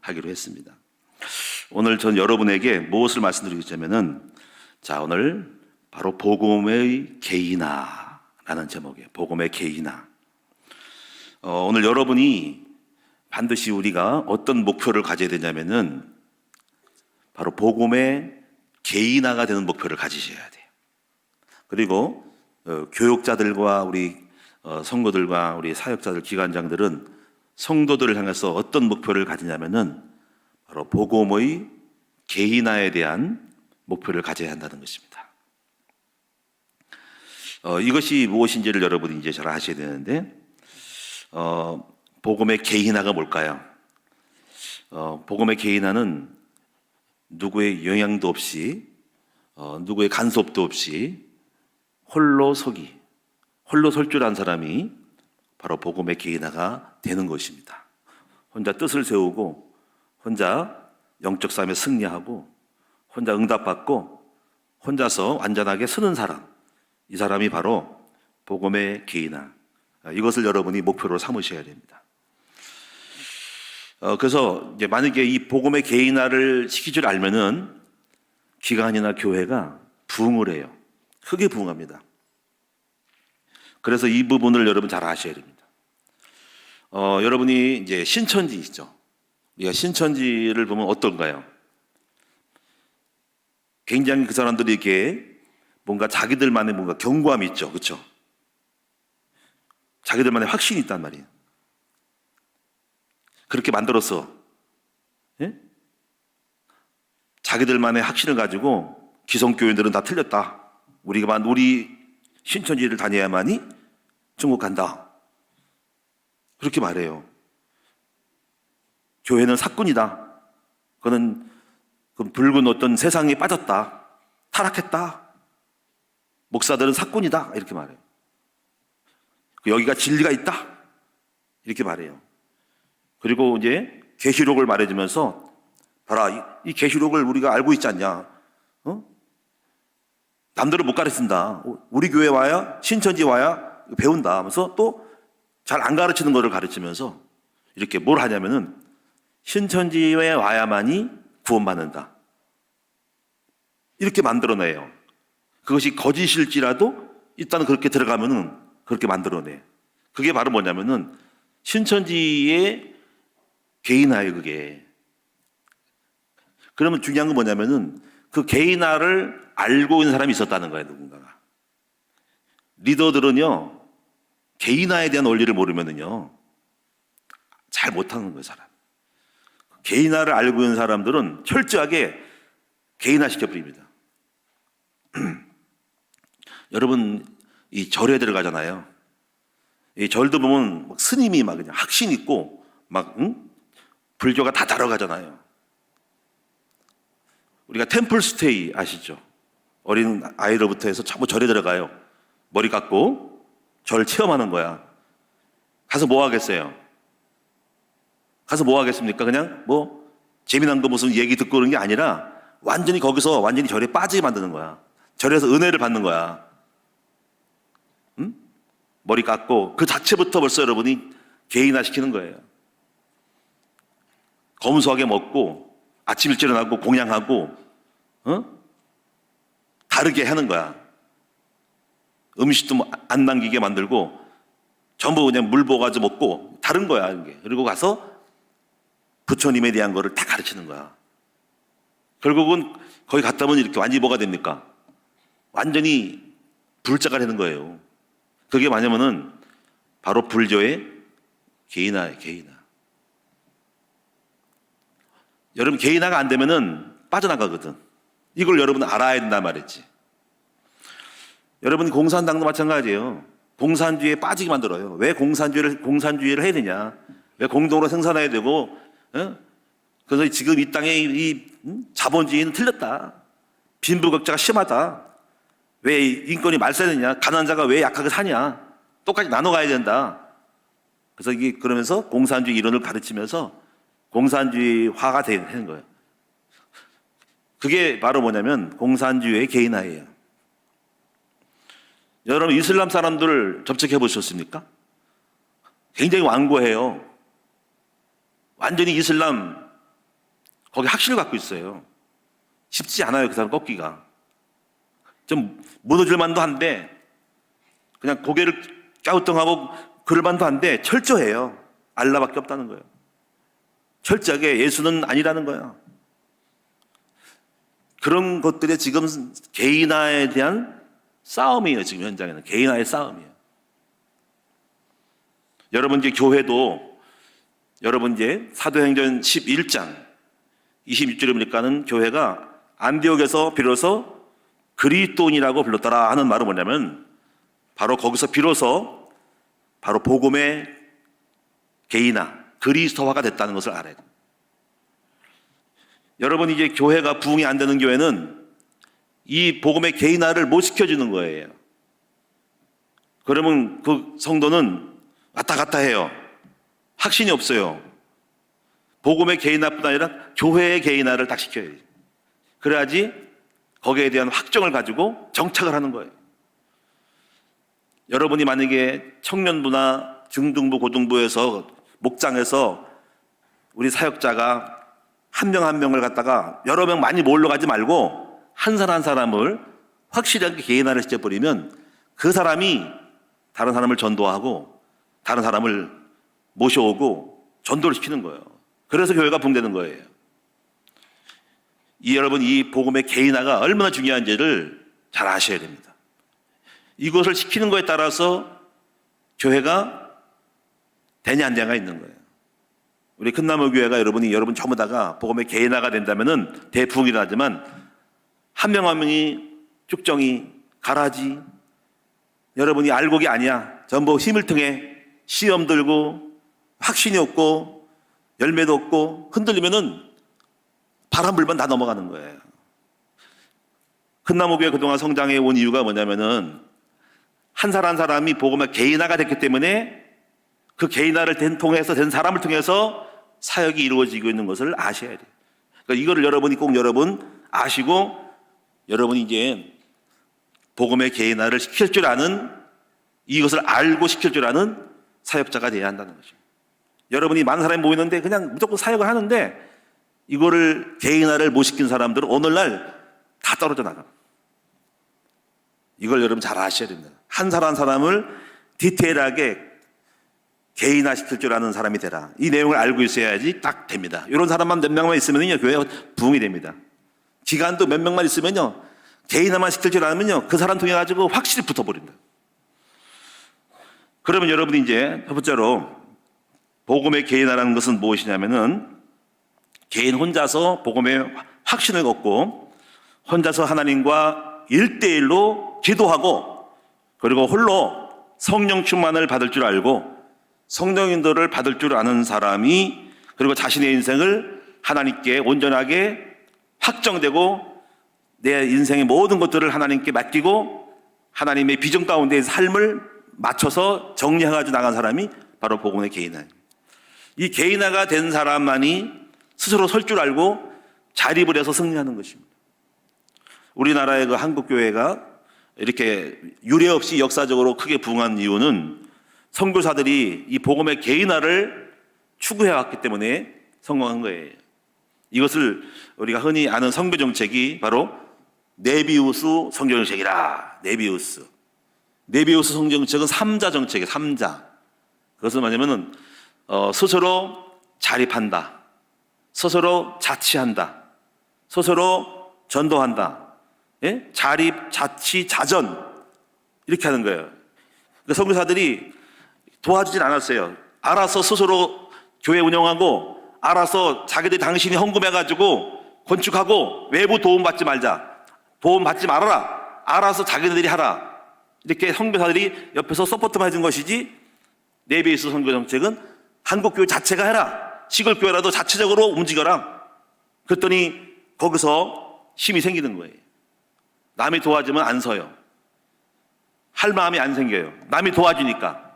하기로 했습니다. 오늘 전 여러분에게 무엇을 말씀드리겠냐면은, 오늘 바로 복음의 개인화라는 제목이에요. 복음의 개인화. 오늘 여러분이 반드시 우리가 어떤 목표를 가져야 되냐면은 바로 복음의 개인화가 되는 목표를 가지셔야 돼요. 그리고 교육자들과 우리 성도들과 우리 사역자들, 기관장들은 성도들을 향해서 어떤 목표를 가지냐면은 바로 복음의 개인화에 대한 목표를 가져야 한다는 것입니다. 이것이 무엇인지를 여러분이 이제 잘 아셔야 되는데, 복음의 개인화가 뭘까요? 복음의 개인화는 누구의 영향도 없이, 누구의 간섭도 없이 홀로 설 줄 아는 사람이 바로 복음의 개인화가 되는 것입니다. 혼자 뜻을 세우고, 혼자 영적 싸움에 승리하고, 혼자 응답받고, 혼자서 완전하게 서는 사람, 이 사람이 바로 복음의 개인화. 이것을 여러분이 목표로 삼으셔야 됩니다. 그래서 이제 만약에 이 복음의 개인화를 시킬 줄 알면은 기관이나 교회가 부흥을 해요. 크게 부흥합니다. 그래서 이 부분을 여러분 잘 아셔야 됩니다. 여러분이 이제 신천지 있죠. 우리가 신천지를 보면 어떤가요? 굉장히 그 사람들이 이렇게 뭔가 자기들만의 뭔가 견고함이 있죠. 그렇죠? 자기들만의 확신이 있단 말이에요. 그렇게 만들어서, 예? 자기들만의 확신을 가지고 기성교인들은 다 틀렸다. 우리 신천지를 다녀야만이 천국 간다. 그렇게 말해요. 교회는 사꾼이다. 그거는 붉은 어떤 세상에 빠졌다. 타락했다. 목사들은 사꾼이다. 이렇게 말해요. 여기가 진리가 있다. 이렇게 말해요. 그리고 이제 계시록을 말해주면서, 봐라, 이 계시록을 우리가 알고 있지 않냐? 남들은 못 가르친다. 우리 교회 와야, 신천지 와야 배운다 하면서 또 잘 안 가르치는 것을 가르치면서 이렇게 뭘 하냐면은 신천지에 와야만이 구원받는다. 이렇게 만들어내요. 그것이 거짓일지라도 일단은 그렇게 들어가면은 그렇게 만들어내. 그게 바로 뭐냐면은 신천지의 개인화예요, 그게. 그러면 중요한 건 뭐냐면은 그 개인화를 알고 있는 사람이 있었다는 거예요, 누군가가. 리더들은요, 개인화에 대한 원리를 모르면은요, 잘 못하는 거예요, 사람. 개인화를 알고 있는 사람들은 철저하게 개인화 시켜버립니다. 여러분, 이 절에 들어가잖아요. 이 절도 보면 막 스님이 막 그냥 확신 있고, 불교가 다 따라가잖아요. 우리가 템플 스테이 아시죠? 어린 아이로부터 해서 전부 절에 들어가요. 머리 깎고 절 체험하는 거야. 가서 뭐 하겠어요? 가서 뭐 하겠습니까? 그냥 뭐 재미난 거 무슨 얘기 듣고 그런 게 아니라 완전히 거기서 완전히 절에 빠지게 만드는 거야. 절에서 은혜를 받는 거야. 머리 깎고 그 자체부터 벌써 여러분이 개인화 시키는 거예요. 검소하게 먹고 아침 일찍 일어나고 공양하고 다르게 하는 거야. 음식도 안 남기게 만들고 전부 그냥 물 부어가지고 먹고 다른 거야, 이게. 그리고 가서 부처님에 대한 거를 다 가르치는 거야. 결국은 거기 갔다 오면 이렇게 완전히 뭐가 됩니까? 완전히 불자가 되는 거예요. 그게 뭐냐면은 바로 불교의 개인화예요, 개인화. 여러분, 개인화가 안 되면은 빠져나가거든. 이걸 여러분 알아야 된단 말이지. 여러분, 공산당도 마찬가지예요. 공산주의에 빠지게 만들어요. 왜 공산주의를 해야 되냐? 왜 공동으로 생산해야 되고, 그래서 지금 이 땅의 이 자본주의는 틀렸다. 빈부격차가 심하다. 왜 인권이 말살되냐? 가난자가 왜 약하게 사냐? 똑같이 나눠 가야 된다. 그래서 이게 그러면서 공산주의 이론을 가르치면서 공산주의화가 되는 거예요. 그게 바로 뭐냐면 공산주의의 개인화예요. 여러분, 이슬람 사람들 접촉해 보셨습니까? 굉장히 완고해요. 완전히 이슬람 거기 확신을 갖고 있어요. 쉽지 않아요, 그 사람 꺾기가. 좀 무너질 만도 한데 그냥 고개를 갸우뚱하고 그럴 만도 한데 철저해요. 알라밖에 없다는 거예요. 철저하게 예수는 아니라는 거야. 그런 것들이 지금 개인화에 대한 싸움이에요. 지금 현장에는 개인화의 싸움이에요. 여러분 이제 교회도 여러분 이제 사도행전 11장 26절에 보니까는 교회가 안디옥에서 비로소 그리스도인이라고 불렀더라 하는 말은 뭐냐면 바로 거기서 비로소 바로 복음의 개인화, 그리스도화가 됐다는 것을 알아야 돼요. 여러분 이제 교회가 부흥이 안 되는 교회는 이 복음의 개인화를 못 시켜주는 거예요. 그러면 그 성도는 왔다 갔다 해요. 확신이 없어요. 복음의 개인화뿐 아니라 교회의 개인화를 딱 시켜야 돼요. 그래야지 거기에 대한 확정을 가지고 정착을 하는 거예요. 여러분이 만약에 청년부나 중등부, 고등부에서 목장에서 우리 사역자가 한 명 한 명을 갖다가 여러 명 많이 몰려가지 말고 한 사람 한 사람을 확실하게 개인화를 시켜버리면 그 사람이 다른 사람을 전도하고 다른 사람을 모셔오고 전도를 시키는 거예요. 그래서 교회가 붕괴되는 거예요. 여러분 이 복음의 개인화가 얼마나 중요한지를 잘 아셔야 됩니다. 이것을 시키는 거에 따라서 교회가 되냐 안 되냐가 있는 거예요. 우리 큰나무교회가 여러분 전부 다가 복음의 개인화가 된다면은 대부흥이 일어나지만 한 명 한 명이 쭉정이 가라지 여러분이 알곡이 아니야. 전부 힘을 통해 시험 들고 확신이 없고 열매도 없고 흔들리면은 바람 불면 다 넘어가는 거예요. 큰나무교회 그동안 성장해 온 이유가 뭐냐면은 한 사람 한 사람이 복음의 개인화가 됐기 때문에 그 개인화를 통해서 된 사람을 통해서 사역이 이루어지고 있는 것을 아셔야 돼요. 그러니까 이거를 여러분이 꼭 아시고 여러분이 이제 복음의 개인화를 시킬 줄 아는 이것을 알고 시킬 줄 아는 사역자가 되어야 한다는 거죠. 여러분이 많은 사람이 모이는데 그냥 무조건 사역을 하는데 이거를 개인화를 못 시킨 사람들은 오늘날 다 떨어져 나가. 이걸 여러분 잘 아셔야 됩니다. 한 사람 한 사람을 디테일하게 개인화 시킬 줄 아는 사람이 되라. 이 내용을 알고 있어야지 딱 됩니다. 이런 사람만 몇 명만 있으면요 교회가 부흥이 됩니다. 기간도 몇 명만 있으면요 개인화만 시킬 줄 알면요 그 사람 통해 가지고 확실히 붙어버립니다. 그러면 여러분이 이제 첫 번째로 복음의 개인화라는 것은 무엇이냐면은 개인 혼자서 복음의 확신을 갖고 혼자서 하나님과 1대1로 기도하고 그리고 홀로 성령 충만을 받을 줄 알고 성령 인도를 받을 줄 아는 사람이 그리고 자신의 인생을 하나님께 온전하게 확정되고 내 인생의 모든 것들을 하나님께 맡기고 하나님의 비전 가운데의 삶을 맞춰서 정리해가지고 나간 사람이 바로 복음의 개인화예요. 이 개인화가 된 사람만이 스스로 설 줄 알고 자립을 해서 승리하는 것입니다. 우리나라의 그 한국교회가 이렇게 유례 없이 역사적으로 크게 부흥한 이유는 선교사들이 이 복음의 개인화를 추구해왔기 때문에 성공한 거예요. 이것을 우리가 흔히 아는 선교 정책이 바로 네비우스 선교 정책이라. 네비우스 선교 정책은 3자 정책이에요. 3자. 그것은 뭐냐면은 스스로 자립한다. 스스로 자치한다. 스스로 전도한다. 예? 자립, 자치, 자전 이렇게 하는 거예요. 그러니까 선교사들이 도와주진 않았어요. 알아서 스스로 교회 운영하고 알아서 자기들 당신이 헌금해가지고 건축하고 외부 도움 받지 말자. 도움 받지 말아라. 알아서 자기들이 하라. 이렇게 선교사들이 옆에서 서포트만 해준 것이지 네비우스 선교 정책은 한국교회 자체가 해라. 시골교회라도 자체적으로 움직여라. 그랬더니 거기서 힘이 생기는 거예요. 남이 도와주면 안 서요. 할 마음이 안 생겨요. 남이 도와주니까.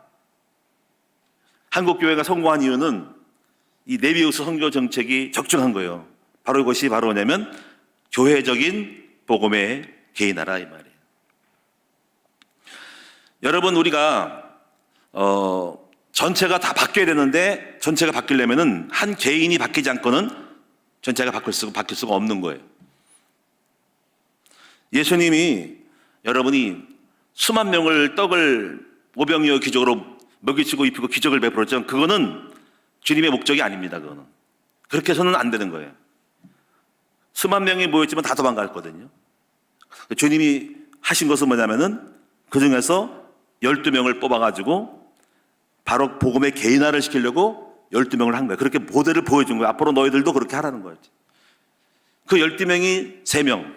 한국교회가 성공한 이유는 이 네비우스 선교 정책이 적중한 거예요. 바로 이것이 바로 뭐냐면 교회적인 복음의 개인화라 이 말이에요. 여러분 우리가 전체가 다 바뀌어야 되는데 전체가 바뀌려면은 한 개인이 바뀌지 않고는 전체가 바뀔 수가 없는 거예요. 예수님이 여러분이 수만 명을 떡을 오병이어 기적으로 먹이치고 입히고 기적을 베풀었죠. 그거는 주님의 목적이 아닙니다. 그거는 그렇게 해서는 안 되는 거예요. 수만 명이 모였지만 다 도망갔거든요. 주님이 하신 것은 뭐냐면은 그 중에서 12명을 뽑아가지고 바로 복음의 개인화를 시키려고 12명을 한 거예요. 그렇게 모델을 보여준 거예요. 앞으로 너희들도 그렇게 하라는 거예요. 그 12명이 3명.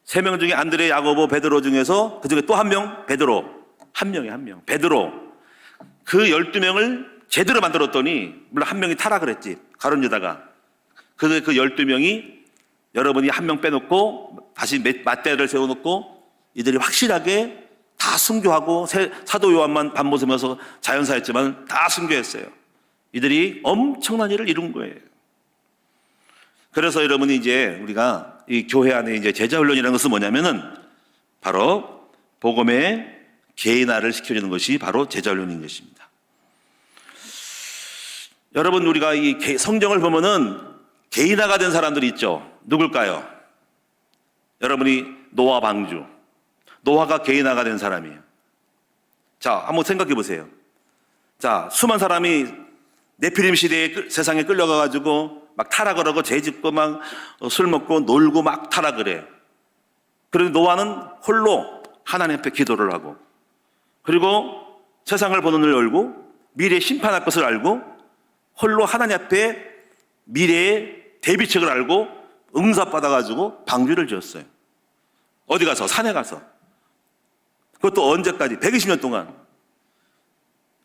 3명 중에 안드레, 야고보, 베드로 중에서 그 중에 또 한 명, 베드로. 한 명. 베드로. 그 12명을 제대로 만들었더니, 물론 한 명이 타락을 했지. 가룟 유다가. 그 12명이 여러분이 한 명 빼놓고 다시 맞대를 세워놓고 이들이 확실하게 다 순교하고 사도 요한만 밤모섬에서 자연사였지만 다 순교했어요. 이들이 엄청난 일을 이룬 거예요. 그래서 여러분이 이제 우리가 이 교회 안에 이제 제자훈련이라는 것은 뭐냐면은 바로 복음의 개인화를 시켜주는 것이 바로 제자훈련인 것입니다. 여러분 우리가 이 성경을 보면은 개인화가 된 사람들이 있죠. 누굴까요? 여러분이 노아 방주. 노아가 개인화가 된 사람이에요. 자, 한번 생각해 보세요. 자, 수많은 사람이 네피림 시대에 세상에 끌려가가지고 막 타락을 하고 죄짓고 막 술 먹고 놀고 막 타락을 해. 그런데 노아는 홀로 하나님 앞에 기도를 하고 그리고 세상을 보는 눈을 열고 미래에 심판할 것을 알고 홀로 하나님 앞에 미래의 대비책을 알고 응답받아가지고 방주를 지었어요. 어디 가서? 산에 가서. 그것도 언제까지? 120년 동안.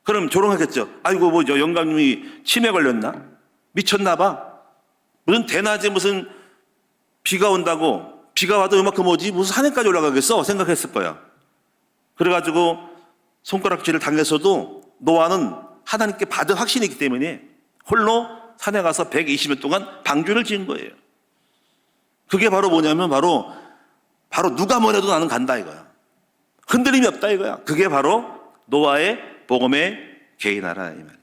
그럼 조롱하겠죠. 아이고 뭐 영감님이 치매 걸렸나? 미쳤나 봐. 무슨 대낮에 무슨 비가 온다고 비가 와도 이만큼 오지 무슨 산에까지 올라가겠어? 생각했을 거야. 그래가지고 손가락질을 당했어도 노아는 하나님께 받은 확신이 있기 때문에 홀로 산에 가서 120년 동안 방주를 지은 거예요. 그게 바로 뭐냐면 바로 누가 뭐래도 나는 간다 이거야. 흔들림이 없다 이거야. 그게 바로 노아의 복음의 개인화라 이 말이에요.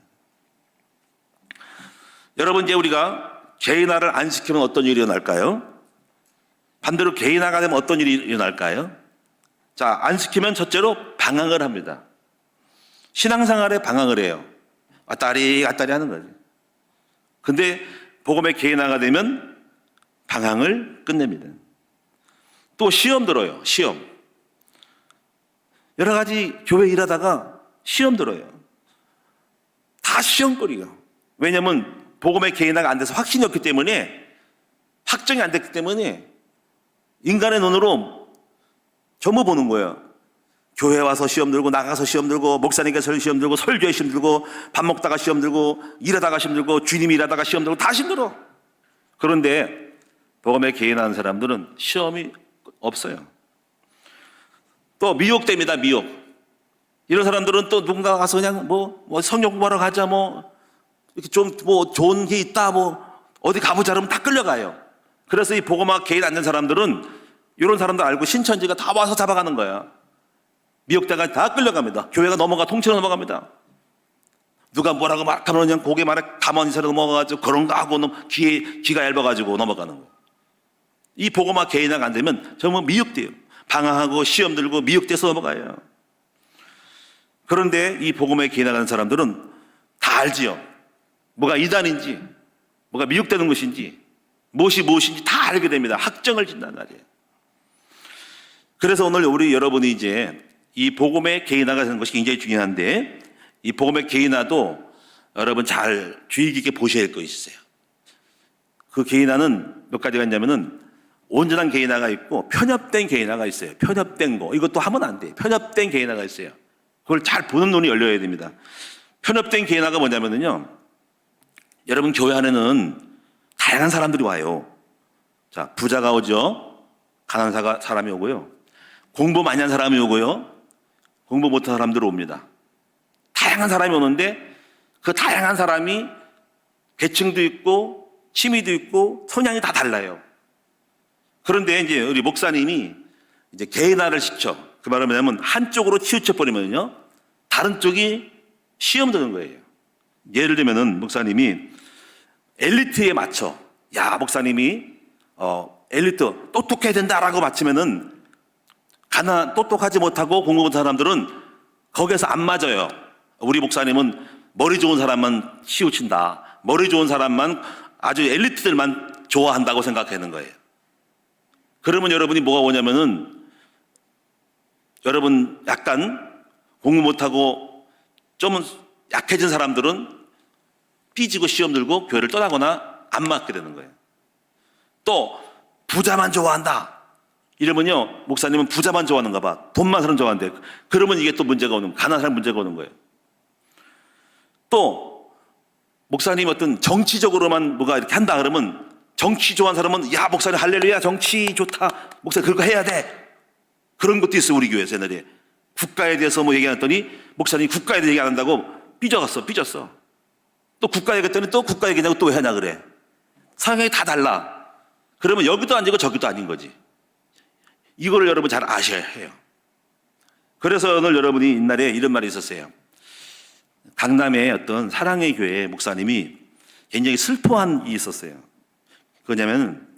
여러분 이제 우리가 개인화를 안 시키면 어떤 일이 일어날까요? 반대로 개인화가 되면 어떤 일이 일어날까요? 자, 안 시키면 첫째로 방황을 합니다. 신앙생활에 방황을 해요. 왔다리 갔다리 하는 거죠. 근데 복음의 개인화가 되면 방황을 끝냅니다. 또 시험 들어요. 시험. 여러 가지 교회 일하다가 시험 들어요. 다 시험거리가. 왜냐하면 복음의 개인화가 안 돼서 확신이 없기 때문에 확정이 안 됐기 때문에 인간의 눈으로 전부 보는 거예요. 교회 와서 시험 들고 나가서 시험 들고 목사님께서 시험 들고 설교에 시험 들고 밥 먹다가 시험 들고 일하다가 시험 들고 주님이 일하다가 시험 들고 다 힘들어. 그런데 복음에 개인하는 사람들은 시험이 없어요. 또 미혹됩니다. 미혹. 이런 사람들은 또 누군가 가서 그냥 뭐 성경 공부하러 가자 이렇게 좀 좋은 게 있다 어디 가보자 그러면 다 끌려가요. 그래서 이 복음화 개인 안 된 사람들은 이런 사람들 알고 신천지가 다 와서 잡아가는 거야. 미혹자가 다 끌려갑니다. 교회가 통째로 넘어갑니다. 누가 뭐라고 막 하면 그냥 고개 말에 가만히 서서 넘어가가지고 그런가 하고 귀가 얇아가지고 넘어가는 거예요. 이 복음화 개인화가 안 되면 정말 미혹돼요. 방황하고 시험 들고 미혹돼서 넘어가요. 그런데 이 복음에 개인화하는 사람들은 다 알지요. 뭐가 이단인지, 뭐가 미혹되는 것인지, 무엇인지 다 알게 됩니다. 확정을 짓는단 말이에요. 그래서 오늘 여러분이 이제 이 복음의 개인화가 되는 것이 굉장히 중요한데 이 복음의 개인화도 여러분 잘 주의 깊게 보셔야 할 것이 있어요. 그 개인화는 몇 가지가 있냐면은 온전한 개인화가 있고 편협된 개인화가 있어요. 편협된 거. 이것도 하면 안 돼요. 편협된 개인화가 있어요. 그걸 잘 보는 눈이 열려야 됩니다. 편협된 개인화가 뭐냐면요. 여러분 교회 안에는 다양한 사람들이 와요. 자, 부자가 오죠. 가난한 사람이 오고요. 공부 많이 한 사람이 오고요. 공부 못한 사람들이 옵니다. 다양한 사람이 오는데 그 다양한 사람이 계층도 있고 취미도 있고 성향이 다 달라요. 그런데 이제 우리 목사님이 이제 개인화를 시켜. 그 말은 뭐냐면 한쪽으로 치우쳐 버리면요. 다른 쪽이 시험 드는 거예요. 예를 들면은 목사님이 엘리트에 맞춰, 야 목사님이 엘리트 똑똑해야 된다라고 맞추면은 똑똑하지 못하고 공부 못하는 사람들은 거기에서 안 맞아요. 우리 목사님은 머리 좋은 사람만 치우친다. 머리 좋은 사람만, 아주 엘리트들만 좋아한다고 생각하는 거예요. 그러면 여러분이 뭐가 오냐면은 여러분 약간 공부 못하고 좀 약해진 사람들은 삐지고 시험 들고 교회를 떠나거나 안 맞게 되는 거예요. 또 부자만 좋아한다. 이러면요, 목사님은 부자만 좋아하는가 봐. 돈 많은 사람 좋아한대. 그러면 이게 또 문제가 오는, 가난한 사람 문제가 오는 거예요. 또 목사님 어떤 정치적으로만 뭐가 이렇게 한다 그러면, 정치 좋아하는 사람은 야 목사님 할렐루야 정치 좋다, 목사님 그거 해야 돼. 그런 것도 있어요. 우리 교회에서 옛날에 국가에 대해서 뭐 얘기했더니 목사님이 국가에 대해서 얘기 안 한다고 삐졌어. 또 국가 얘기했더니 또 국가 얘기냐고 또 왜 하냐 그래. 상황이 다 달라. 그러면 여기도 아니고 저기도 아닌 거지. 이거를 여러분 잘 아셔야 해요. 그래서 오늘 여러분이 옛날에 이런 말이 있었어요. 강남의 어떤 사랑의 교회 목사님이 굉장히 슬퍼한 일이 있었어요. 그거냐면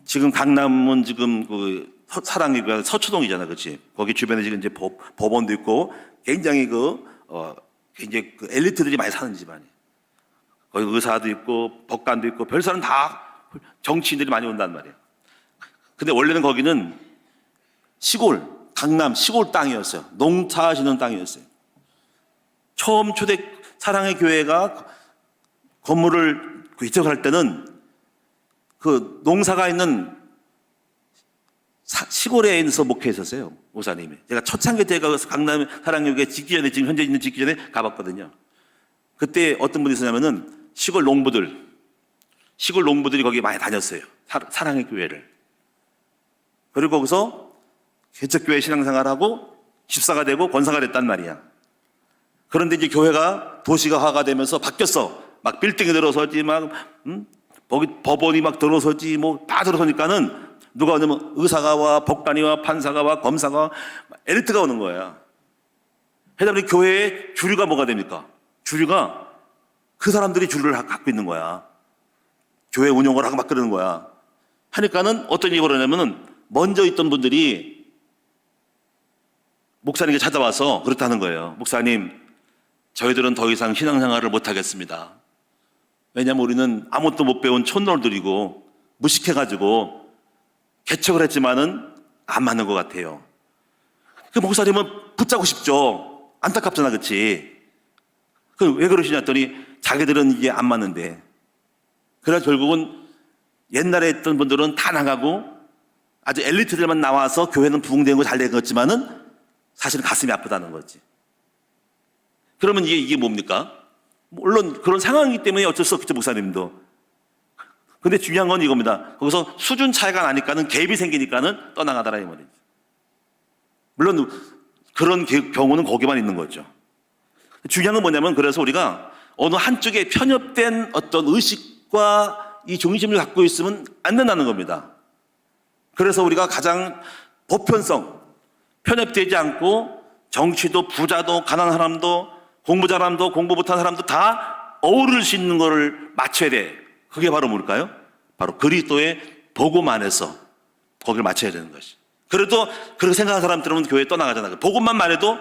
지금 강남은 지금 그 사랑의 교회 서초동이잖아, 그렇지? 거기 주변에 지금 이제 법원도 있고 굉장히 굉장히 그 엘리트들이 많이 사는 집안이에요. 거기 의사도 있고 법관도 있고 별 사람 다 정치인들이 많이 온단 말이에요. 근데 원래는 거기는 시골, 강남 시골 땅이었어요. 농사지는 땅이었어요. 처음 초대 사랑의 교회가 건물을 이적할 때는 그 농사가 있는 시골에서 목회했었어요, 목사님이. 제가 초창기 때 가서 강남 사랑의 교회 짓기 전에, 지금 현재 있는 짓기 전에 가봤거든요. 그때 어떤 분이 있었냐면은 시골 농부들이 거기 많이 다녔어요. 사랑의 교회를. 그리고 거기서 개척교회 신앙생활하고 집사가 되고 권사가 됐단 말이야. 그런데 이제 교회가 도시가화가 되면서 바뀌었어. 막 빌딩이 들어서지, 거기 법원이 막 들어서지, 뭐 다 들어서니까는 누가 오냐면 의사가 와, 법관이 와, 판사가 와, 검사가 와, 엘리트가 오는 거야. 그러다 보니 교회의 주류가 뭐가 됩니까? 주류가 그 사람들이 주류를 갖고 있는 거야. 교회 운영을 하고 막 그러는 거야. 하니까는 어떤 일이 벌어냐면은 먼저 있던 분들이 목사님께 찾아와서 그렇다는 거예요. 목사님, 저희들은 더 이상 신앙생활을 못 하겠습니다. 왜냐하면 우리는 아무것도 못 배운 촌놈들이고 무식해가지고 개척을 했지만은 안 맞는 것 같아요. 그 목사님은 붙잡고 싶죠. 안타깝잖아, 그렇지? 왜 그러시냐 했더니 자기들은 이게 안 맞는데. 그래서 결국은 옛날에 했던 분들은 다 나가고 아주 엘리트들만 나와서 교회는 부흥된 거 잘 된 거지만은 사실은 가슴이 아프다는 거지. 그러면 이게 뭡니까? 물론 그런 상황이기 때문에 어쩔 수 없겠죠, 목사님도. 근데 중요한 건 이겁니다. 거기서 수준 차이가 나니까는 갭이 생기니까는 떠나가더라 이 말이죠. 물론 그런 경우는 거기만 있는 거죠. 중요한 건 뭐냐면, 그래서 우리가 어느 한쪽에 편협된 어떤 의식과 이 중심을 갖고 있으면 안 된다는 겁니다. 그래서 우리가 가장 보편성, 편협되지 않고 정치도 부자도 가난한 사람도 공부 잘한 사람도 공부 못한 사람도 다 어우를 수 있는 거를 맞춰야 돼. 그게 바로 뭘까요? 바로 그리스도의 복음 안에서 거기를 맞춰야 되는 것이. 그래도 그렇게 생각하는 사람들은 교회에 떠나가잖아요. 복음만 말해도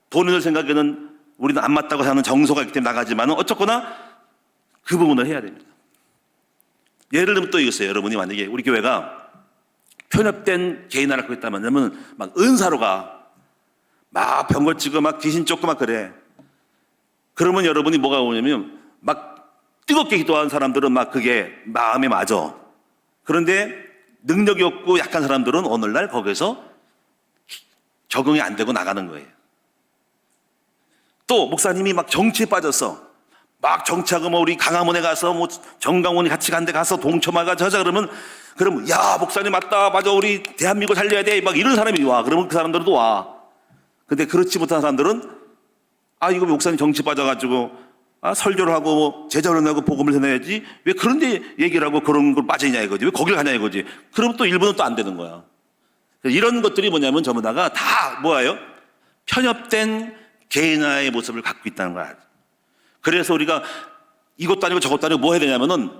본인들 생각에는 우리는 안 맞다고 하는 정서가 있기 때문에 나가지만 어쨌거나 그 부분을 해야 됩니다. 예를 들면 또 이거였어요. 여러분이 만약에 우리 교회가 편협된 개인화를 갖고 있다면 막 은사로 가. 막 병걸 치고 막 귀신 쫓고 막 그래. 그러면 여러분이 뭐가 오냐면 막 뜨겁게 기도하는 사람들은 막 그게 마음에 맞아. 그런데 능력이 없고 약한 사람들은 오늘날 거기서 적응이 안 되고 나가는 거예요. 또 목사님이 막 정치에 빠졌어. 막 정치하고 뭐 우리 강화문에 가서 뭐 정강원이 같이 간 데 가서 동초마가 저자 그러면 야 목사님 맞다, 맞아, 우리 대한민국 살려야 돼, 막 이런 사람이 와. 그러면 그 사람들도 와. 근데 그렇지 못한 사람들은 이거 목사님 정치 빠져가지고 설교를 하고 뭐 제자를 하고 복음을 전해야지 왜 그런 데 얘기를 하고 그런 걸 빠지냐 이거지. 왜 거기를 가냐 이거지. 그러면 또 일부는 또 안 되는 거야. 이런 것들이 뭐냐면 전부 다가 다 뭐예요? 편협된 개인화의 모습을 갖고 있다는 거야. 그래서 우리가 이것도 아니고 저것도 아니고 뭐 해야 되냐면은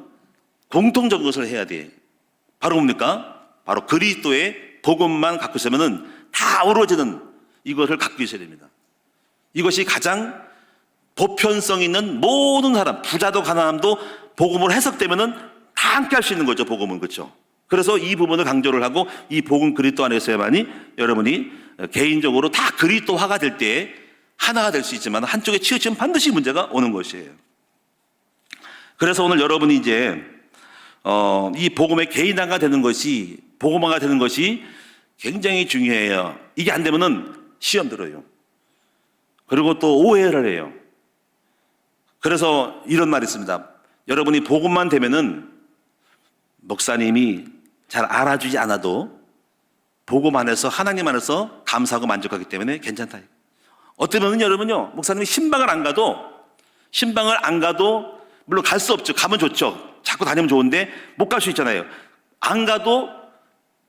공통적인 것을 해야 돼. 바로 뭡니까? 바로 그리스도의 복음만 갖고 있으면은 다 어우러지는 이것을 갖고 있어야 됩니다. 이것이 가장 보편성 있는 모든 사람, 부자도 가난함도 복음으로 해석되면은 다 함께 할 수 있는 거죠, 복음은. 그렇죠? 그래서 이 부분을 강조를 하고 이 복음 그리스도 안에서야만이 여러분이 개인적으로 다 그리스도화가 될 때 하나가 될 수 있지만 한쪽에 치우치면 반드시 문제가 오는 것이에요. 그래서 오늘 여러분이 이제 이 복음의 개인화가 되는 것이, 복음화가 되는 것이 굉장히 중요해요. 이게 안 되면은 시험 들어요. 그리고 또 오해를 해요. 그래서 이런 말이 있습니다. 여러분이 복음만 되면은 목사님이 잘 알아주지 않아도 복음 안에서, 하나님 안에서 감사하고 만족하기 때문에 괜찮다. 어쩌면은 여러분요, 목사님이 신방을 안 가도 물론 갈 수 없죠. 가면 좋죠. 자꾸 다니면 좋은데 못 갈 수 있잖아요. 안 가도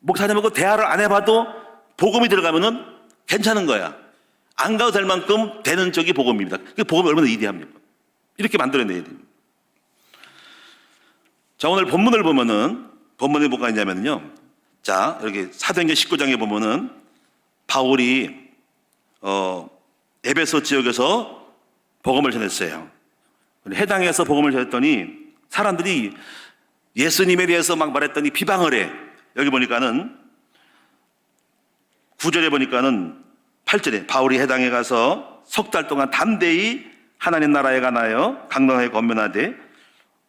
목사님하고 대화를 안 해봐도 복음이 들어가면은 괜찮은 거야. 안 가도 될 만큼 되는 쪽이 복음입니다. 그 복음이 얼마나 위대합니까? 이렇게 만들어내야 됩니다. 자, 오늘 본문을 보면은, 본문에 뭐가 있냐면요. 자, 여기 사도행전 19장에 보면은 바울이 에베소 지역에서 복음을 전했어요. 해당에서 복음을 전했더니 사람들이 예수님에 대해서 막 말했더니 비방을 해. 여기 보니까는 9절에 보니까는 8절에 바울이 해당에 가서 석 달 동안 담대히 하나님 나라에 관하여 강론하게 권면하되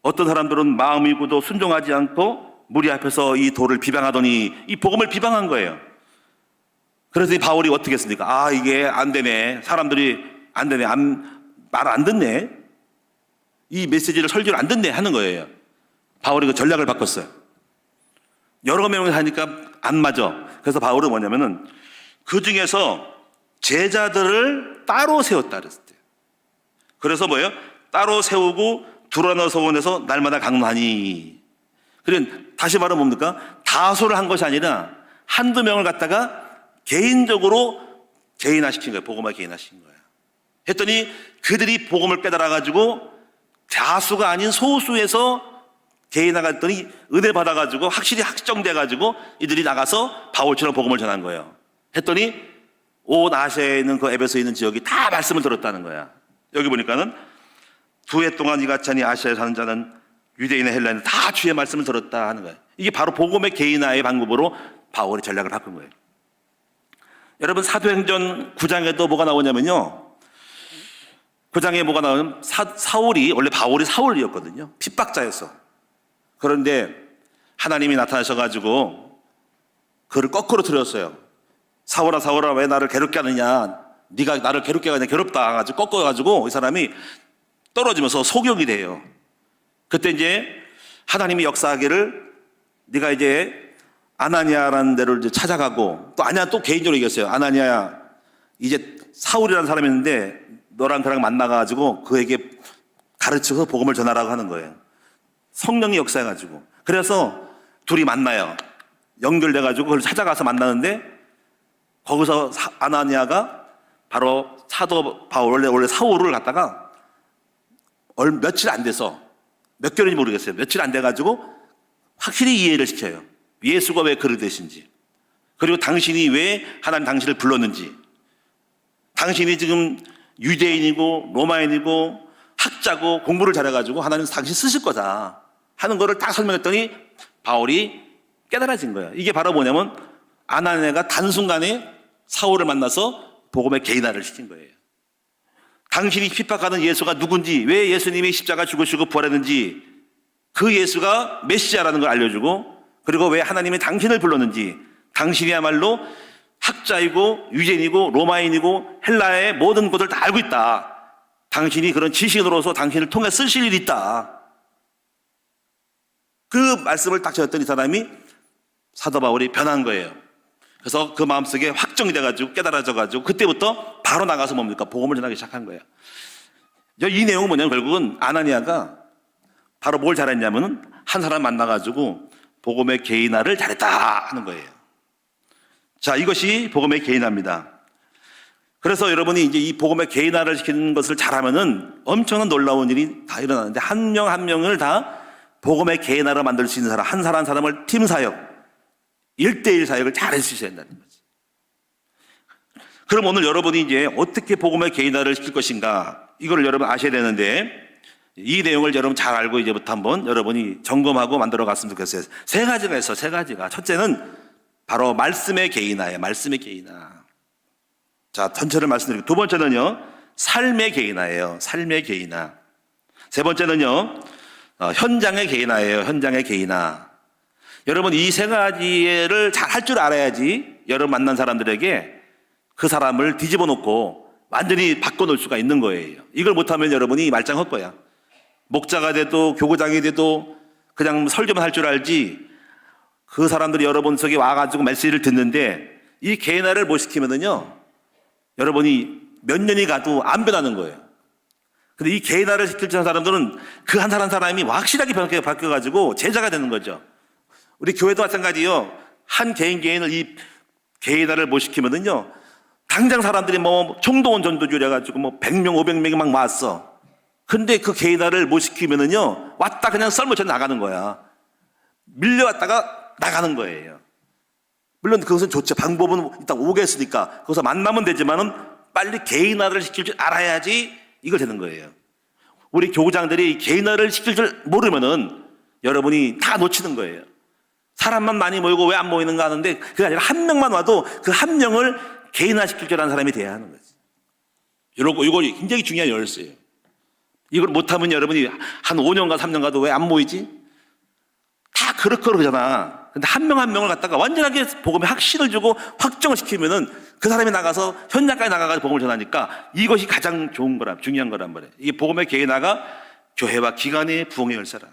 어떤 사람들은 마음이 굳어 순종하지 않고 무리 앞에서 이 도를 비방하더니 이 복음을 비방한 거예요. 그래서 이 바울이 어떻게 했습니까? 아, 이게 안 되네. 사람들이 안 되네. 말 안 듣네. 이 메시지를 설교를 안 듣네 하는 거예요. 바울이 그 전략을 바꿨어요. 여러 명이 하니까 안 맞아. 그래서 바울은 뭐냐면은 그 중에서 제자들을 따로 세웠다 그랬어요. 그래서 뭐예요? 따로 세우고 두라노 서원에서 날마다 강론하니. 그러니까 다시 말하면 뭡니까? 다수를 한 것이 아니라 한두 명을 갖다가 개인적으로 개인화시킨 거예요. 복음화 개인화시킨 거예요. 했더니 그들이 복음을 깨달아가지고 다수가 아닌 소수에서 개인화가 됐더니 은혜 받아가지고 확실히 확정돼가지고 이들이 나가서 바울처럼 복음을 전한 거예요. 했더니 온 아시아에 있는 그 에베소에 있는 지역이 다 말씀을 들었다는 거야. 여기 보니까는 2해 동안 이같이 하니 아시아에 사는 자는 유대인의 헬라인은 다 주의 말씀을 들었다 하는 거예요. 이게 바로 복음의 개인화의 방법으로 바울의 전략을 바꾼 거예요. 여러분 사도행전 9장에도 뭐가 나오냐면요. 9장에 뭐가 나오냐면 사울이 원래 바울이 사울이었거든요. 핍박자였어. 그런데 하나님이 나타나셔가지고 그를 거꾸로 들었어요. 사울아 사울아 왜 나를 괴롭게 하느냐. 네가 나를 괴롭게 하냐. 괴롭다 가지고 꺾어가지고 이 사람이 떨어지면서 소경이 돼요. 그때 이제 하나님이 역사하기를 네가 이제 아나니아라는 데를 이제 찾아가고 또 아니야 또 개인적으로 얘기했어요. 아나니아야 이제 사울이라는 사람이 있는데 너랑 그랑 만나가지고 그에게 가르쳐서 복음을 전하라고 하는 거예요. 성령이 역사해가지고 그래서 둘이 만나요. 연결돼가지고 그걸 찾아가서 만나는데 거기서 아나니아가 바로 사도 바울 원래 사울을 갖다가 며칠 안 돼서 몇 개월인지 모르겠어요. 며칠 안 돼가지고 확실히 이해를 시켜요. 예수가 왜 그러되신지 그리고 당신이 왜 하나님 당신을 불렀는지 당신이 지금 유대인이고 로마인이고 학자고 공부를 잘해가지고 하나님 당신 쓰실 거다 하는 거를 딱 설명했더니 바울이 깨달아진 거예요. 이게 바로 뭐냐면 아나니아가 단순간에 사울을 만나서 복음의 개인화를 시킨 거예요. 당신이 핍박하는 예수가 누군지 왜 예수님이 십자가 죽으시고 부활했는지 그 예수가 메시아라는 걸 알려주고 그리고 왜 하나님이 당신을 불렀는지 당신이야말로 학자이고 유대인이고 로마인이고 헬라의 모든 것을 다 알고 있다. 당신이 그런 지식인으로서 당신을 통해 쓰실 일이 있다. 그 말씀을 딱 전했더니 이 사람이 사도 바울이 변한 거예요. 그래서 그 마음속에 확정이 돼가지고 깨달아져가지고 그때부터 바로 나가서 뭡니까? 복음을 전하기 시작한 거예요. 이 내용은 뭐냐면 결국은 아나니아가 바로 뭘 잘했냐면은 한 사람 만나가지고 복음의 개인화를 잘했다 하는 거예요. 자, 이것이 복음의 개인화입니다. 그래서 여러분이 이제 이 복음의 개인화를 시키는 것을 잘하면은 엄청난 놀라운 일이 다 일어나는데, 한 명 한 명을 다 복음의 개인화로 만들 수 있는 사람, 한 사람 한 사람을 팀 사역, 1대1 사역을 잘할 수 있어야 된다는 거지. 그럼 오늘 여러분이 이제 어떻게 복음의 개인화를 시킬 것인가, 이걸 여러분 아셔야 되는데, 이 내용을 여러분 잘 알고 이제부터 한번 여러분이 점검하고 만들어 갔으면 좋겠어요. 세 가지가 있어, 세 가지가. 첫째는 바로 말씀의 개인화예요. 말씀의 개인화. 자, 전체를 말씀드리고, 두 번째는요, 삶의 개인화예요. 삶의 개인화. 세 번째는요, 현장의 개인화예요. 현장의 개인화. 여러분, 이 세 가지를 잘 할 줄 알아야지 여러분 만난 사람들에게 그 사람을 뒤집어 놓고 완전히 바꿔놓을 수가 있는 거예요. 이걸 못하면 여러분이 말짱할 거야. 목자가 돼도 교구장이 돼도 그냥 설교만 할 줄 알지, 그 사람들이 여러분 속에 와가지고 메시지를 듣는데 이 개인화를 못 시키면은요, 여러분이 몇 년이 가도 안 변하는 거예요. 근데 이 개인화를 시킬 줄 아는 사람들은 그 한 사람 사람이 확실하게 바뀌어가지고 제자가 되는 거죠. 우리 교회도 마찬가지요. 한 개인을 이 개인화를 못 시키면은요, 당장 사람들이 뭐 총동원 전도주 이래가지고 뭐 100명, 500명이 막 왔어. 근데 그 개인화를 못 시키면은요, 왔다 그냥 썰물쳐 나가는 거야. 밀려왔다가 나가는 거예요. 물론 그것은 좋죠. 방법은 일단 오겠으니까 거기서 만나면 되지만은 빨리 개인화를 시킬 줄 알아야지 이걸 되는 거예요. 우리 교구장들이 개인화를 시킬 줄 모르면은 여러분이 다 놓치는 거예요. 사람만 많이 모이고 왜 안 모이는가 하는데, 그게 아니라 한 명만 와도 그 한 명을 개인화 시킬 줄 아는 사람이 돼야 하는 거지. 이거 굉장히 중요한 열쇠예요. 이걸 못하면 여러분이 한 5년간 3년 가도 왜 안 모이지? 다 그렇잖아. 근데 한 명 한 명을 갖다가 완전하게 복음에 확신을 주고 확정을 시키면은 그 사람이 나가서 현장까지 나가서 복음을 전하니까 이것이 가장 좋은 거라, 중요한 거란 말이에요. 이게 복음의 개인화가 교회와 기관의 부흥의 열쇠라.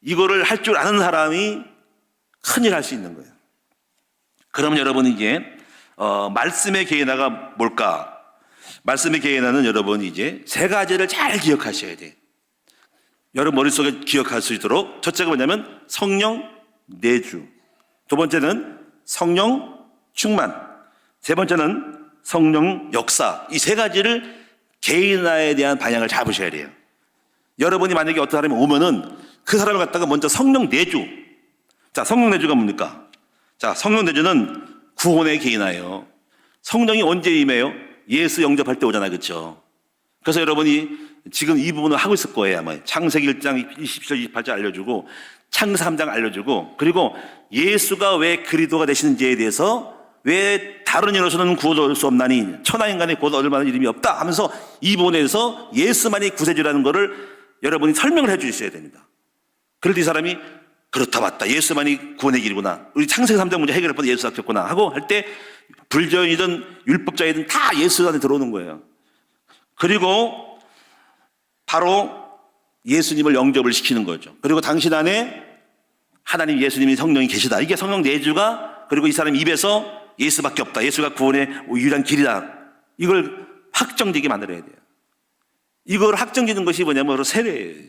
이거를 할 줄 아는 사람이 큰일 할 수 있는 거예요. 그럼 여러분 이제 말씀의 개인화가 뭘까? 말씀의 개인화는 여러분 이제 세 가지를 잘 기억하셔야 돼. 여러분 머릿속에 기억할 수 있도록, 첫째가 뭐냐면 성령 내주, 두 번째는 성령 충만, 세 번째는 성령 역사. 이 세 가지를 개인화에 대한 방향을 잡으셔야 돼요. 여러분이 만약에 어떤 사람이 오면은 그 사람을 갖다가 먼저 성령 내주. 자, 성령 내주가 뭡니까? 자, 성령 내주는 구원의 개인화예요. 성령이 언제 임해요? 예수 영접할 때 오잖아요. 그렇죠? 그래서 여러분이 지금 이 부분을 하고 있을 거예요. 아마 창세기 1장 27절 28절 알려주고, 창세 3장 알려주고, 그리고 예수가 왜 그리스도가 되시는지에 대해서, 왜 다른 이로서는 구원 얻을 수 없나니 천하인간의 구원 얻을 만한 이름이 없다 하면서 이 부분에서 예수만이 구세주라는 것을 여러분이 설명을 해 주셔야 됩니다. 그럴 때 이 사람이 그렇다, 맞다, 예수만이 구원의 길이구나, 우리 창세기 3장 문제 해결할 뻔 예수 닥쳤구나 하고 할 때 불교인이든 율법자이든 다 예수 안에 들어오는 거예요. 그리고 바로 예수님을 영접을 시키는 거죠. 그리고 당신 안에 하나님, 예수님이 성령이 계시다. 이게 성령 내주가, 그리고 이 사람 입에서 예수밖에 없다, 예수가 구원의 유일한 길이다, 이걸 확정되게 만들어야 돼요. 이걸 확정짓는 것이 뭐냐면 바로 세례예요.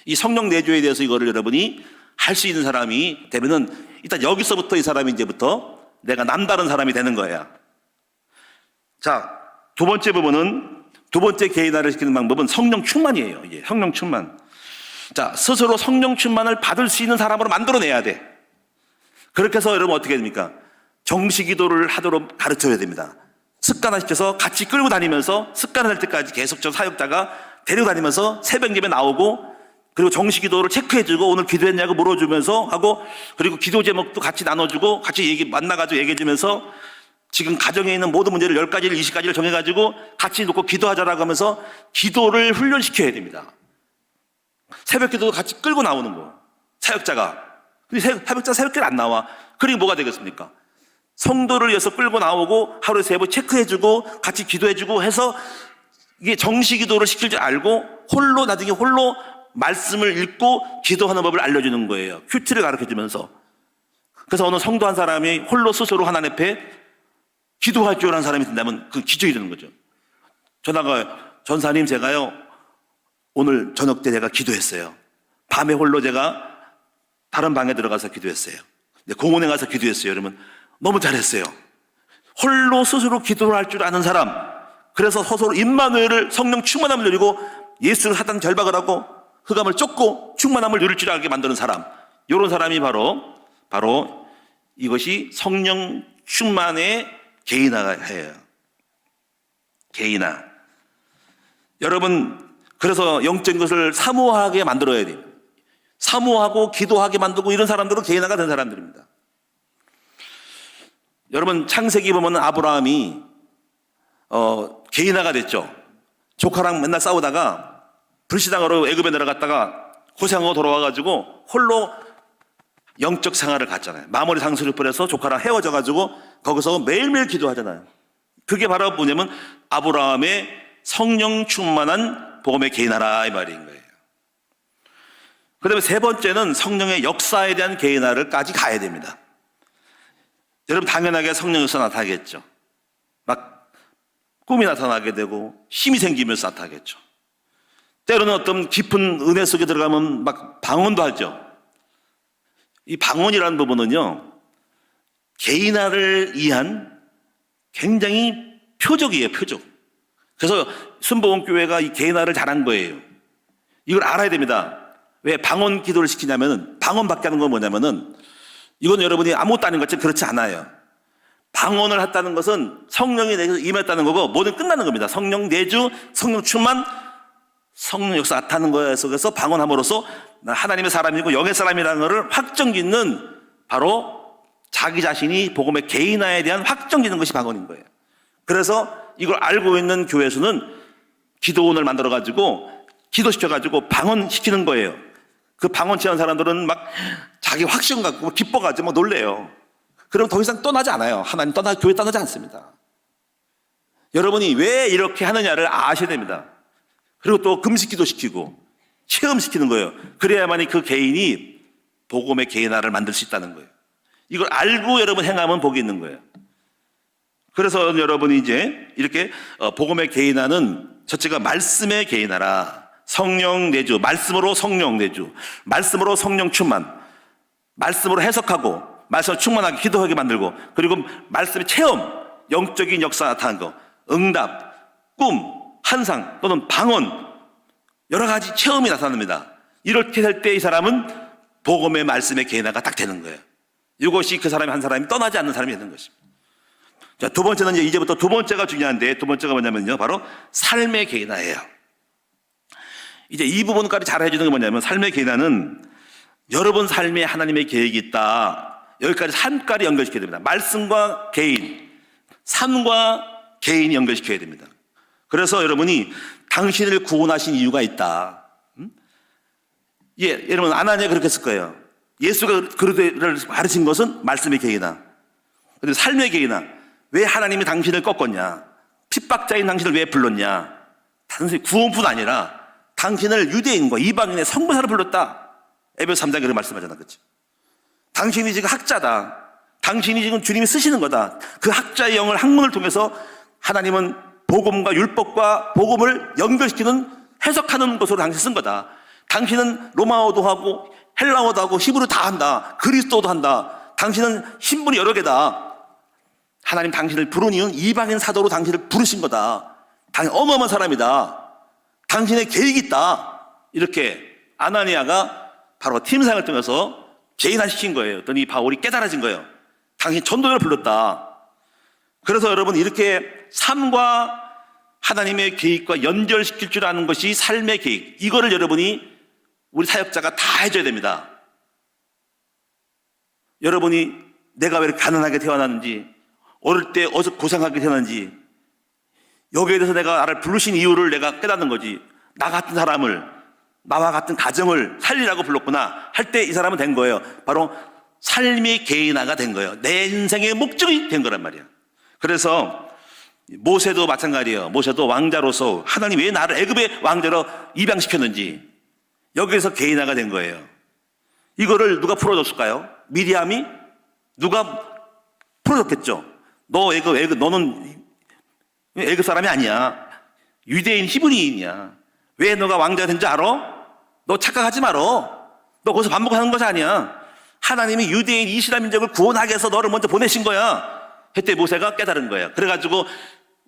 이 성령 내주에 대해서 이거를 여러분이 할 수 있는 사람이 되면은 일단 여기서부터 이 사람이 이제부터 내가 남다른 사람이 되는 거야. 자, 두 번째 부분은, 두 번째 개인화를 시키는 방법은 성령 충만이에요. 이게 성령 충만. 자, 스스로 성령 충만을 받을 수 있는 사람으로 만들어내야 돼. 그렇게 해서 여러분 어떻게 됩니까? 정시기도를 하도록 가르쳐야 됩니다. 습관화시켜서 같이 끌고 다니면서 습관화될 때까지 계속 저 사역자가 데리고 다니면서 새벽 예배 나오고, 그리고 정시기도를 체크해주고 오늘 기도했냐고 물어주면서 하고, 그리고 기도 제목도 같이 나눠주고 같이 만나가지고 얘기해주면서 지금 가정에 있는 모든 문제를 10가지를 20가지를 정해가지고 같이 놓고 기도하자라고 하면서 기도를 훈련시켜야 됩니다. 새벽 기도도 같이 끌고 나오는 거, 사역자가. 근데 사역자 새벽기도 안 나와. 그리고 뭐가 되겠습니까? 성도를 위해서 끌고 나오고 하루에 3번 체크해주고 같이 기도해주고 해서 이게 정시기도를 시킬 줄 알고 홀로, 나중에 홀로 말씀을 읽고 기도하는 법을 알려주는 거예요. 큐티를 가르쳐주면서. 그래서 어느 성도 한 사람이 홀로 스스로 하나님 앞에 기도할 줄 아는 사람이 된다면 그 기적이 되는 거죠. 전화가, 전사님 제가요 오늘 저녁 때 제가 기도했어요. 밤에 홀로 제가 다른 방에 들어가서 기도했어요. 공원에 가서 기도했어요. 여러분 너무 잘했어요. 홀로 스스로 기도를 할 줄 아는 사람, 그래서 서로 임마누엘을 성령 충만함을 누리고 예수를 사단 결박을 하고 흑암을 쫓고 충만함을 누릴 줄 알게 만드는 사람, 이런 사람이 바로 이것이 성령 충만의 개인화예요. 개인화. 여러분, 그래서 영적인 것을 사모하게 만들어야 돼요. 사모하고 기도하게 만들고 이런 사람들은 개인화가 된 사람들입니다. 여러분, 창세기 보면 아브라함이 개인화가 됐죠. 조카랑 맨날 싸우다가 불신앙으로 애굽에 내려갔다가 고생하고 돌아와가지고 홀로 영적 생활을 갔잖아요. 마무리 상수를 뿌려서 조카랑 헤어져가지고 거기서 매일매일 기도하잖아요. 그게 바로 뭐냐면 아브라함의 성령 충만한 복음의 개인화라 이 말인 거예요. 그 다음에 세 번째는 성령의 역사에 대한 개인화를까지 가야 됩니다. 여러분, 당연하게 성령 역사 나타나겠죠. 막 꿈이 나타나게 되고 힘이 생기면서 나타나겠죠. 때로는 어떤 깊은 은혜 속에 들어가면 막 방언도 하죠. 이 방언이라는 부분은요, 개인화를 위한 굉장히 표적이에요, 표적. 그래서 순복음교회가 이 개인화를 잘한 거예요. 이걸 알아야 됩니다. 왜 방언 기도를 시키냐면은, 방언밖에 하는 건 뭐냐면은, 이건 여러분이 아무것도 아닌 것처럼 그렇지 않아요. 방언을 했다는 것은 성령이 내게서 임했다는 거고, 뭐든 끝나는 겁니다. 성령 내주, 성령 충만, 성령 역사 나타나는 거에 속에서 방언함으로써 하나님의 사람이고 영의 사람이라는 것을 확정짓는, 바로 자기 자신이 복음의 개인화에 대한 확정짓는 것이 방언인 거예요. 그래서 이걸 알고 있는 교회에서는 기도원을 만들어가지고 기도시켜가지고 방언시키는 거예요. 그 방언 취한 사람들은 막 자기 확신 갖고 기뻐가지고 막 놀래요. 그럼 더 이상 떠나지 않아요. 하나님 교회 떠나지 않습니다. 여러분이 왜 이렇게 하느냐를 아셔야 됩니다. 그리고 또 금식기도 시키고 체험시키는 거예요. 그래야만이 그 개인이 복음의 개인화를 만들 수 있다는 거예요. 이걸 알고 여러분 행하면 복이 있는 거예요. 그래서 여러분이 이제 이렇게 복음의 개인화는 첫째가 말씀의 개인화라. 성령 내주, 말씀으로 성령 내주, 말씀으로 성령 충만, 말씀으로 해석하고 말씀으로 충만하게 기도하게 만들고, 그리고 말씀의 체험, 영적인 역사 나타나는 거, 응답, 꿈, 환상 또는 방언, 여러 가지 체험이 나타납니다. 이렇게 될 때 이 사람은 복음의 말씀의 개인화가 딱 되는 거예요. 이것이 그 사람이 한 사람이 떠나지 않는 사람이 되는 것입니다. 자, 두 번째는 이제부터 두 번째가 중요한데, 두 번째가 뭐냐면요, 바로 삶의 개인화예요. 이제 이 부분까지 잘 해주는 게 뭐냐면, 삶의 개인화는 여러분 삶에 하나님의 계획이 있다. 여기까지 삶까지 연결시켜야 됩니다. 말씀과 개인, 삶과 개인이 연결시켜야 됩니다. 그래서 여러분이 당신을 구원하신 이유가 있다. 예, 여러분 아나니아가 그렇게 했을 거예요. 예수가 그를 가르친 것은 말씀의 개인화. 그런데 삶의 개인화. 왜 하나님이 당신을 꺾었냐? 핍박자인 당신을 왜 불렀냐? 단순히 구원뿐 아니라 당신을 유대인과 이방인의 성부사로 불렀다. 에베소 3장에 그렇게 말씀하잖아, 그렇지? 당신이 지금 학자다. 당신이 지금 주님이 쓰시는 거다. 그 학자의 영을 학문을 통해서 하나님은 복음과 율법과 복음을 연결시키는, 해석하는 것으로 당신 쓴 거다. 당신은 로마어도 하고 헬라어도 하고 히브리 다 한다. 그리스도도 한다. 당신은 신분이 여러 개다. 하나님 당신을 부른 이유는 이방인 사도로 당신을 부르신 거다. 당신 어마어마한 사람이다. 당신의 계획이 있다. 이렇게 아나니아가 바로 팀상을 통해서 개인화시킨 거예요. 이 바울이 깨달아진 거예요. 당신 전도자를 불렀다. 그래서 여러분, 이렇게 삶과 하나님의 계획과 연결시킬 줄 아는 것이 삶의 계획. 이거를 여러분이, 우리 사역자가 다 해줘야 됩니다. 여러분이 내가 왜 이렇게 가난하게 태어났는지, 어릴 때 어디서 고생하게 태어났는지, 여기에 대해서 내가 나를 부르신 이유를 내가 깨닫는 거지. 나 같은 사람을, 나와 같은 가정을 살리라고 불렀구나 할 때 이 사람은 된 거예요. 바로 삶의 개인화가 된 거예요. 내 인생의 목적이 된 거란 말이야. 그래서 모세도 마찬가지예요. 모세도 왕자로서 하나님 왜 나를 애굽의 왕자로 입양시켰는지, 여기에서 개인화가 된 거예요. 이거를 누가 풀어줬을까요? 미리암이? 누가 풀어줬겠죠. 너는 애굽 사람이 아니야. 유대인 히브리인이야. 왜 너가 왕자가 된 줄 알아? 너 착각하지 말어. 너 거기서 반복하는 것이 아니야. 하나님이 유대인 이스라엘 민족을 구원하기 위해서 너를 먼저 보내신 거야. 그때 모세가 깨달은 거예요. 그래가지고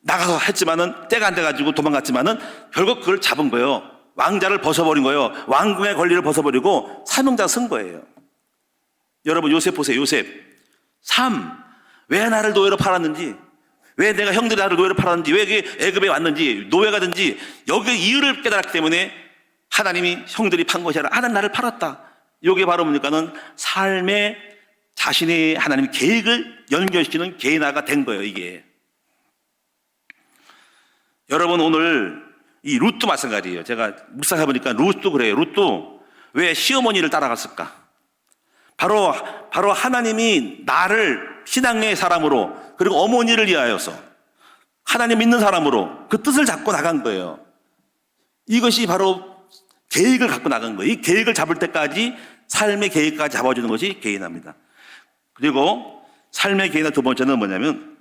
나가서 했지만은 때가 안 돼가지고 도망갔지만은 결국 그걸 잡은 거예요. 왕자를 벗어버린 거예요. 왕궁의 권리를 벗어버리고 사명자 쓴 거예요. 여러분 요셉 보세요. 요셉 왜 나를 노예로 팔았는지, 왜 내가 형들이 나를 노예로 팔았는지, 왜 애굽에 왔는지, 노예가 된지 여기 이유를 깨달았기 때문에 하나님이 형들이 판 것이 아니라 하나님 나를 팔았다. 이게 바로 뭡니까는 삶의 자신의 하나님 계획을 연결시키는 개인화가 된 거예요. 이게 여러분 오늘 이 룻도 마찬가지예요. 제가 묵상해 보니까 룻도 그래요. 룻도 왜 시어머니를 따라갔을까? 바로 하나님이 나를 신앙의 사람으로, 그리고 어머니를 위하여서 하나님 믿는 사람으로 그 뜻을 잡고 나간 거예요. 이것이 바로 계획을 갖고 나간 거예요. 이 계획을 잡을 때까지 삶의 계획까지 잡아주는 것이 개인화입니다. 그리고 삶의 개인화 두 번째는 뭐냐면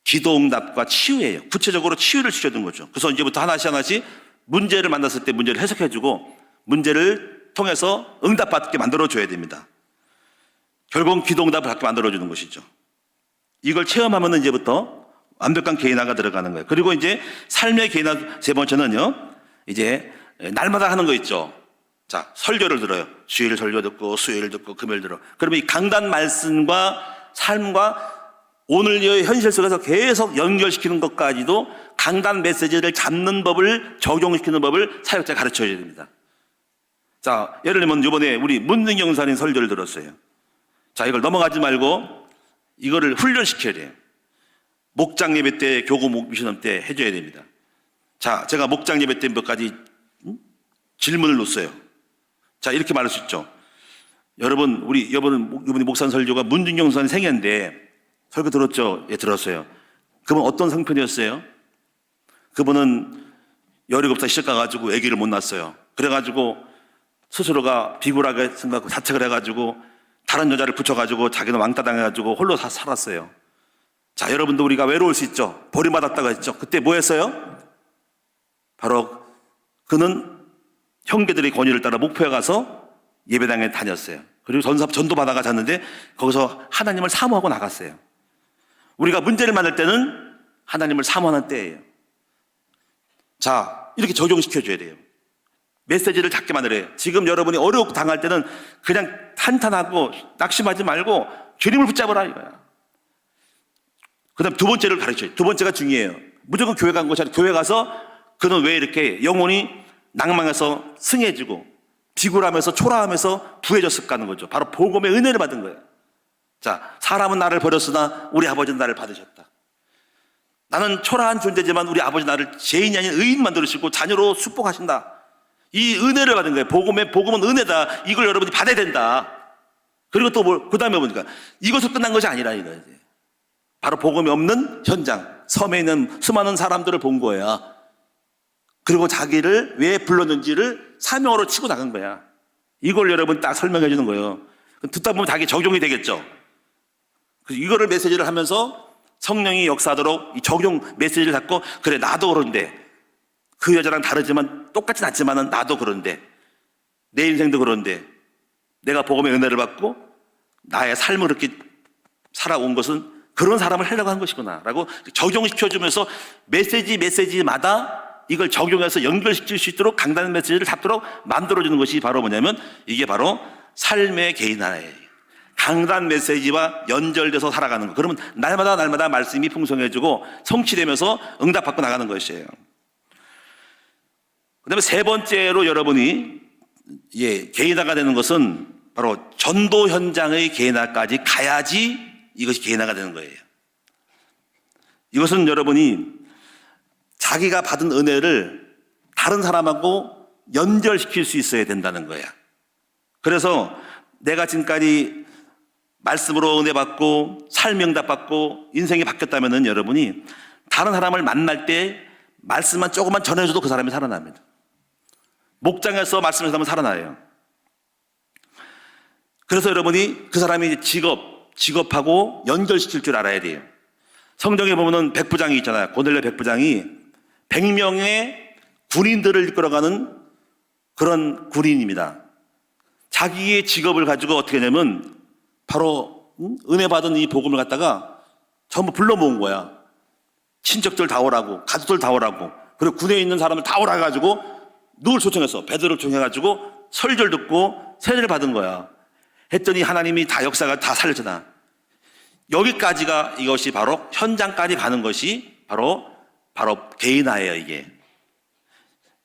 기도응답과 치유예요. 구체적으로 치유를 시켜준 거죠. 그래서 이제부터 하나씩 문제를 만났을 때 문제를 해석해주고 문제를 통해서 응답받게 만들어줘야 됩니다. 결국은 기도응답을 받게 만들어주는 것이죠. 이걸 체험하면 이제부터 완벽한 개인화가 들어가는 거예요. 그리고 이제 삶의 개인화 세 번째는요, 이제 날마다 하는 거 있죠. 자, 설교를 들어요. 주일 설교 듣고 수요일 듣고 금요일 들어. 그러면 이 강단 말씀과 삶과 오늘의 현실 속에서 계속 연결시키는 것까지도 강단 메시지를 잡는 법을, 적용시키는 법을 사역자가 가르쳐야 됩니다. 자, 예를 들면 이번에 우리 문능경 선생님 설교를 들었어요. 자, 이걸 넘어가지 말고 이거를 훈련시켜야 돼요. 목장 예배 때, 교구 미션업 때 해줘야 됩니다. 자, 제가 목장 예배 때 몇 가지 질문을 놓았어요. 자, 이렇게 말할 수 있죠. 여러분, 이번에 목산 설교가 문중경 선생 생애인데 설교 들었죠? 예, 들었어요. 그분 어떤 상편이었어요? 그분은 17살 시집 가가지고 아기를 못 낳았어요. 그래가지고 스스로가 비굴하게 생각하고 자책을 해가지고 다른 여자를 붙여가지고 자기는 왕따 당해가지고 홀로 다 살았어요. 자, 여러분도 우리가 외로울 수 있죠. 버림받았다고 했죠. 그때 뭐 했어요? 바로 그는 형제들의 권유를 따라 목포에 가서 예배당에 다녔어요. 그리고 전도 받아가 잤는데 거기서 하나님을 사모하고 나갔어요. 우리가 문제를 만날 때는 하나님을 사모하는 때예요. 자, 이렇게 적용시켜줘야 돼요. 메시지를 작게 만들어요. 지금 여러분이 어렵고 당할 때는 그냥 한탄하고 낙심하지 말고 주님을 붙잡으라 이거야. 그 다음 두 번째를 가르쳐요. 두 번째가 중요해요. 무조건 교회 간 것이 아니라 교회 가서 그는 왜 이렇게 영혼이 낭망해서 승해지고 비굴하면서 초라하면서 부해졌을까 하는 거죠. 바로 복음의 은혜를 받은 거예요. 자, 사람은 나를 버렸으나 우리 아버지는 나를 받으셨다. 나는 초라한 존재지만 우리 아버지 나를 죄인이 아닌 의인 만들으시고 자녀로 축복하신다. 이 은혜를 받은 거예요. 복음은 은혜다. 이걸 여러분이 받아야 된다. 그리고 또 그 다음에 보니까 이것으로 끝난 것이 아니라 이거예요. 바로 복음이 없는 현장, 섬에 있는 수많은 사람들을 본 거야. 그리고 자기를 왜 불렀는지를 사명으로 치고 나간 거야. 이걸 여러분 딱 설명해 주는 거예요. 듣다 보면 자기 적용이 되겠죠. 이거를 메시지를 하면서 성령이 역사하도록 이 적용 메시지를 갖고, 그래 나도 그런데 그 여자랑 다르지만 똑같진 않지만은 나도 그런데 내 인생도 그런데 내가 복음의 은혜를 받고 나의 삶을 그렇게 살아온 것은 그런 사람을 하려고 한 것이구나 라고 적용시켜주면서 메시지마다 이걸 적용해서 연결시킬 수 있도록 강단 메시지를 잡도록 만들어주는 것이 바로 뭐냐면 이게 바로 삶의 개인화예요. 강단 메시지와 연결돼서 살아가는 거. 그러면 날마다 말씀이 풍성해지고 성취되면서 응답받고 나가는 것이에요. 그 다음에 세 번째로 여러분이 개인화가 되는 것은 바로 전도 현장의 개인화까지 가야지 이것이 개인화가 되는 거예요. 이것은 여러분이 자기가 받은 은혜를 다른 사람하고 연결시킬 수 있어야 된다는 거야. 그래서 내가 지금까지 말씀으로 은혜 받고 삶의 응답 받고 인생이 바뀌었다면 여러분이 다른 사람을 만날 때 말씀만 조금만 전해줘도 그 사람이 살아납니다. 목장에서 말씀을 하면 살아나요. 그래서 여러분이 그 사람이 직업하고 연결시킬 줄 알아야 돼요. 성경에 보면은 백부장이 있잖아요. 고넬료 백부장이 100명의 군인들을 이끌어가는 그런 군인입니다. 자기의 직업을 가지고 어떻게 하냐면 바로 은혜 받은 이 복음을 갖다가 전부 불러 모은 거야. 친척들 다 오라고, 가족들 다 오라고, 그리고 군에 있는 사람을 다 오라 가지고 누굴 초청했어? 베드로를 초청해가지고 설교를 듣고 세례를 받은 거야. 했더니 하나님이 다 역사가 다 살렸잖아. 여기까지가 이것이 바로 현장까지 가는 것이 바로 개인화예요, 이게.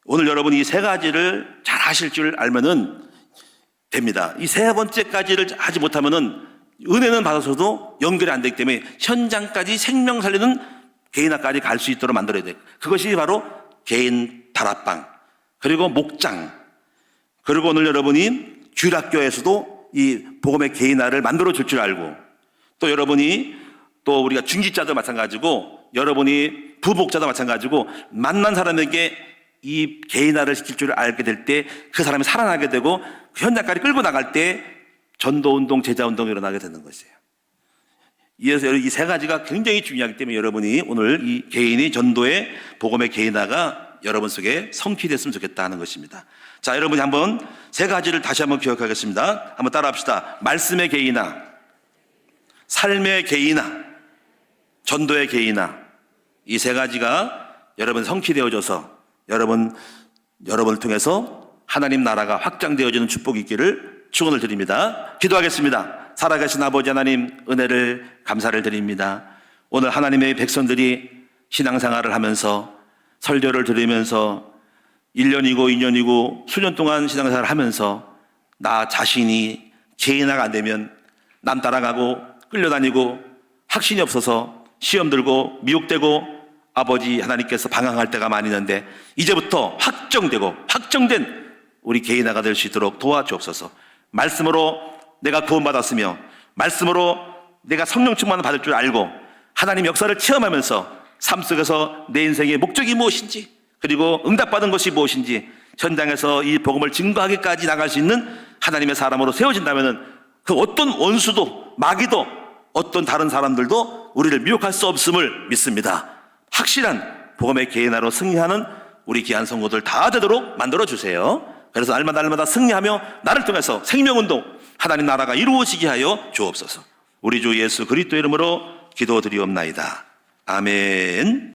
오늘 여러분이 이 세 가지를 잘 하실 줄 알면은 됩니다. 이 세 번째까지를 하지 못하면은 은혜는 받아서도 연결이 안 되기 때문에 현장까지 생명 살리는 개인화까지 갈 수 있도록 만들어야 돼. 그것이 바로 개인 다락방, 그리고 목장, 그리고 오늘 여러분이 주일학교에서도 이 복음의 개인화를 만들어 줄 줄 알고, 또 여러분이 또 우리가 중직자도 마찬가지고 여러분이 부목자도 마찬가지고 만난 사람에게 이 개인화를 시킬 줄 알게 될 때 그 사람이 살아나게 되고 그 현장까지 끌고 나갈 때 전도운동, 제자운동이 일어나게 되는 것이에요. 이어서 이 세 가지가 굉장히 중요하기 때문에 여러분이 오늘 이 개인이 전도의 복음의 개인화가 여러분 속에 성취됐으면 좋겠다 하는 것입니다. 자, 여러분이 한번 세 가지를 다시 한번 기억하겠습니다. 한번 따라합시다. 말씀의 개인화, 삶의 개인화, 전도의 개인화. 이 세 가지가 여러분 성취되어져서 여러분을 통해서 하나님 나라가 확장되어지는 축복이 있기를 축원을 드립니다. 기도하겠습니다. 살아계신 아버지 하나님, 은혜를 감사를 드립니다. 오늘 하나님의 백성들이 신앙생활을 하면서 설교를 들으면서 1년이고 2년이고 수년 동안 신앙생활을 하면서 나 자신이 개인화가 안 되면 남 따라가고 끌려다니고 확신이 없어서 시험 들고 미혹되고 아버지 하나님께서 방황할 때가 많이 있는데 이제부터 확정된 우리 개인화가 될 수 있도록 도와주옵소서. 말씀으로 내가 구원받았으며 말씀으로 내가 성령 충만을 받을 줄 알고 하나님 역사를 체험하면서 삶 속에서 내 인생의 목적이 무엇인지, 그리고 응답받은 것이 무엇인지 현장에서 이 복음을 증거하기까지 나갈 수 있는 하나님의 사람으로 세워진다면 그 어떤 원수도 마귀도 어떤 다른 사람들도 우리를 미혹할 수 없음을 믿습니다. 확실한 복음의 개인화로 승리하는 우리 귀한 성도들 다 되도록 만들어주세요. 그래서 날마다 승리하며 나를 통해서 생명운동, 하나님 나라가 이루어지게 하여 주옵소서. 우리 주 예수 그리스도 이름으로 기도드리옵나이다. 아멘.